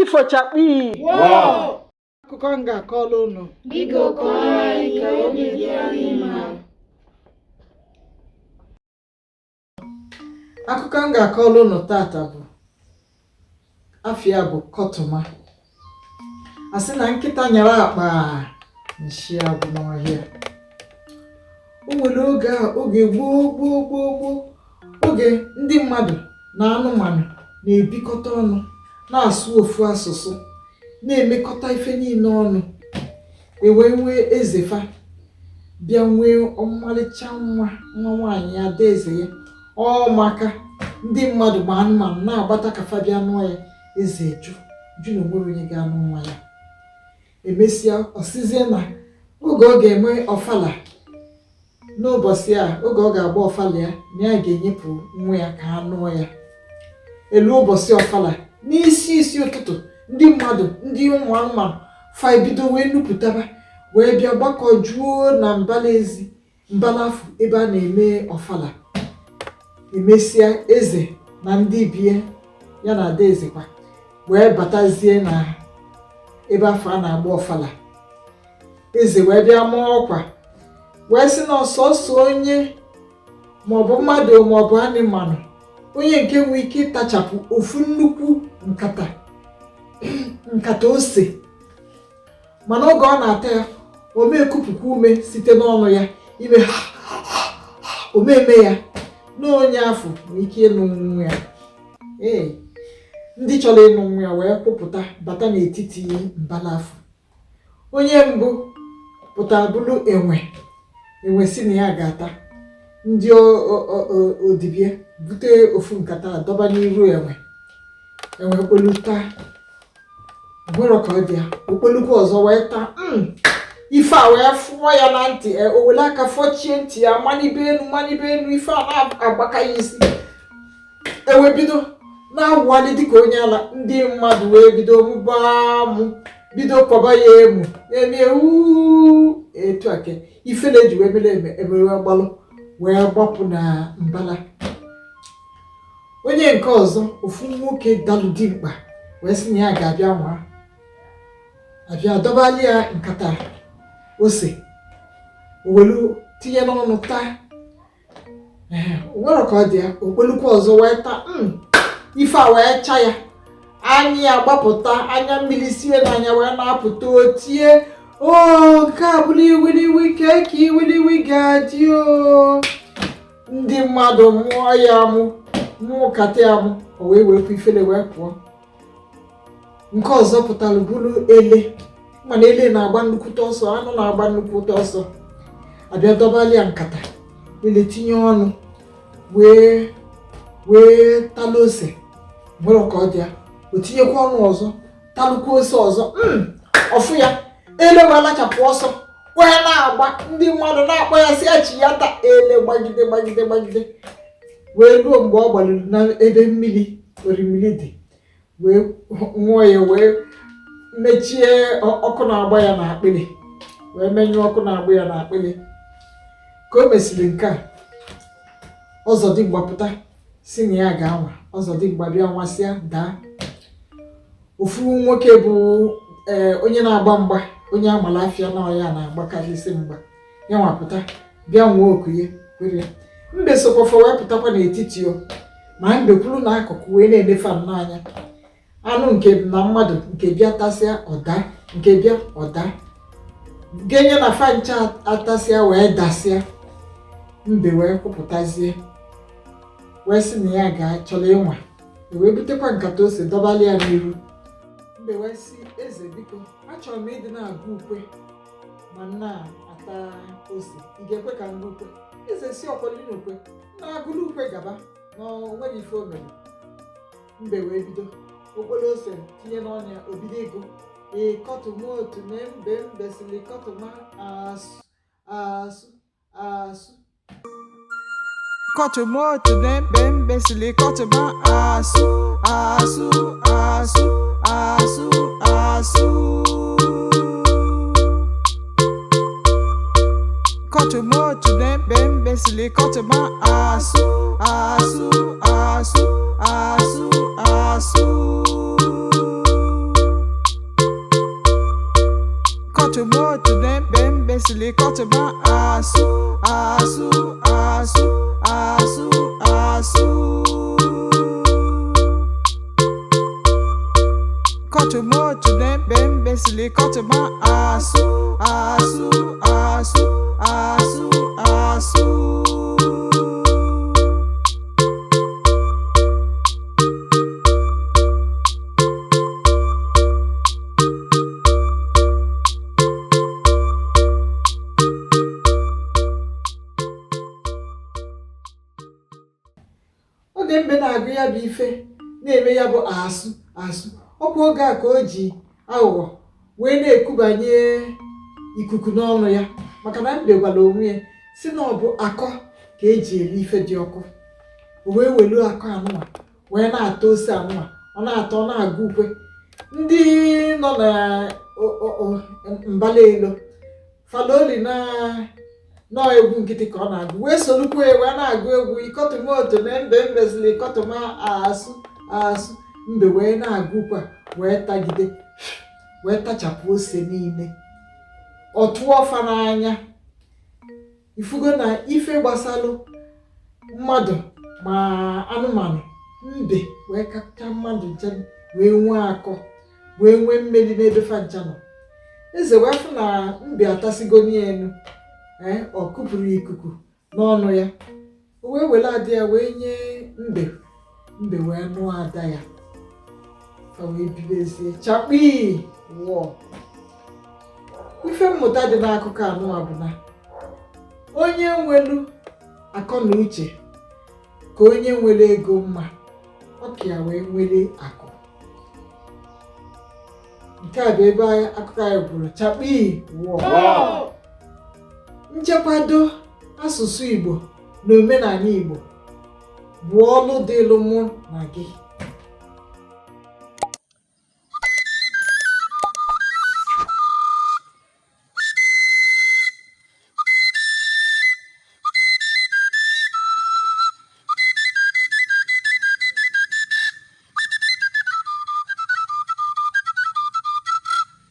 ifo chakpi. Wow! Akụkọ m ga-akọrọ unu. Biko kọrọ anyị ka obi dị anyị mma. Akụkọ m ga-akọrọ unu tata bụ afịa bụ kọtụma. Asị na nkịta nyara akpa nshi agwụ n'ọhịa. O nwere oge gboo oge ndị mmadụ na anụmanụ na-ebikọta ọnụ, na-asụ ofu asụsụ, na-emekọta ife niile ọnụ. Wee nwee eze fa, bịa nwee ọmalịcha nwa nwaanyị adaeze ya. Ọ maka ndị mmadụ ma anụmanụ na-agbata ka fa bịa nụọ ya. Eze ju na onwere onye ga-anụ nwa ya. Emesịa ọsịzie na oge ọ ga-eme ọfala, n'ụbọchị a oge ọ ga-agba ọfala ya, na ya ga-enyepụ nwa ya ka ha nụọ ya. Elu ụbọchị ọfala, n'isi ụtụtụ, ndị mmadụ, ndị ụmụ anụmanụ fa ebido wee nupụtaba, wee bịa gbakọ juo na mbala afọ ebe a na-eme ọfala. Emesịa eze na ndị bie ya na adaeze kwa wee batazie na ebe afọ a na-agba ọfala. Eze wee bịa maa ọkwa wee sị na ọsọsọ onye maọbụ mmadụ maọbụ anụmanụ, onye nke nwee ike ịtachapụ ofu nnukwu nkata ose, mana oge ọ na-ata ya, o mee kupụkwa ume site n'ọnụ ya, ime o eme ya na onye afọ nwee ike ịnụ nwa ya. Ndị chọrọ ịnụ nwa ya wee kwupụta bata n'etiti mbala afọ. Onye mbụ pụtara bụrụ enwe si na ya ga-ata. Ndị odibie bute ofu nkata dọba n'iru enwe kpoluta, gwero ka ọ dị ya, okpolukwa ọzọ wee taa. Ife a wee fụọ ya na ntị, o were aka fọchie ntị ya, manibe enu, ife a na-agbaka ya isi. Ewe bido na-awụghalị dịka onye ala. Ndị mmadụ wee bido mụbaa mụ, bido kọba ya emu, eme etu ake ife na-eji wee mere wee gbalụ wee gbapụ na mbala. Onye nke ọzọ, ofu nwoke dalụ dimkpa, wee sị na ya ga-abịa nwa, abịa dọbali ya nkata ose, owelu tinye n'ọnụ taa. Onwere ka ọ dị ya, okpolukwa ọzọ wee taa. Ife a wee cha ya anya ya gbapụta, anya mmiri sie n'anya wee na-apụta. Otie nke a bụrụ iwiliwi ka iwiliwi ga-adị. Ndị mmadụ mụọ ya mụọ kata ya mụ, o wee wepụ ifele wee pụọ. Nke ọzọ pụtara bụrụ ele, mana ele na-agba nnukwute ọsọ, anụ na-agba nnukwute ọsọ. Abịa dọbali ya nkata, ele tinye ọnụ wee talụ ose, nwere ka ọ dị ya, o tinyekwa ọnụ ọzọ, talụkwa ose ọzọ. Ọfụ ya, ele wee lachapụ ọsọ wee na-agba. Ndị mmadụ na-akpọ ya si echi ya taa. Ele gbagide wee ruo mgbe ọ gbaliri na ebe orimiri dị, wee nwụọ ya, wee mechie ọkụ na-agba ya n'akpịrị, wee menyụọ ọkụ na-agba ya n'akpịrị. Ka o mesịrị nke a, ọzọdimgba pụta si na ya ga-anwa. Ọzọdimgba bịa nwasịa daa. Ofu nwoke bụ onye na-agba mgba, onye amala afịa na ọya na-agbakarịsị mgba, ya nwapụta bịa nwee okunye kwere. Mbe sokwafọ wee pụtakwa n'etiti ma mbe kwuru n'akụkụ wee na-enefe n'anya. Anụ nke na mmadụ nke bịa tasịa ọda, nke bịa ọda, genye na fa ncha atasịa wee dasịa. Mbe wee kwupụtazie, wee sị na ya ga-achọrọ ịnwa, wee butekwa nkata ose dọbali ya n'iru. Mbe wee sị eze, biko achọrọ m ịdị na-agụ ukwe ma na-ata ose, ị ga-ekwe ka m gụ ukwe? Eze si ọkwọli n'ukwe, na-agụlụ ukwe gaba na onwere ife o mere. Mbe wee bido okporo ose tinye n'ọnya, obido ego kọtụma otu na mbe sili kọtụma asụ kọtụma otu na mbe sili kọtụma asụ. Kọtụma otu na mbe sili kọtụma asụ. silikọtụma asụ asụ asụ asụ asụ kọtụma otu na-embe silikọtụma asụ asụ asụ asụ asụ oge mbe na-agụ ya bụ ife na-eme ya bụ asụ asụ ọkwa oge a ka o ji aghụghọ wee na-ekubanye ikuku n'ọnụ ya maka na mbe gwara onwe ya si na ọ bụ akọ ka eji eri ife dị ọkụ. O wee welu akọ anụma wee na-ata ose anụma ọ na-ata ọ na-agụ ukwe. Ndị nọ na mbala elo faloli na egwu nkịtị ka ọ na-agụ wee solukwu ya wee na-agụ egwu ikọtụmoto na mbe mbezili ikọtụma asụ asụ mbe wee na-agụkwa wee tagide wee tachapụ ose niile ọ tụọ fa n'anya. Ifugo na ife gbasalụ mmadụ ma anụmanụ mbe wee kacha mmadụ nche wee nwee akọ wee nwee mmeri n'ebe fa ncha nọ. Eze wee fụ na mbe atasigo n'elu ọ kụpụrụ ikuku n'ọnụ ya. O wee were ada ya wee nye mbe wee nụọ ada ya fa wee bibezie chakpii wụọ. Ife mmụta dị n'akụkọ anụwa bụ na onye nwelu akọ na uche ka onye nwere ego mma ọ ka ya wee nwere akụ. Nke a bụ ebe akụkọ anyị kwuru chakpii wụọ. Nchekwado asụsụ Igbo na omenala Igbo bụ ọlụ dịlụ mụ na gị.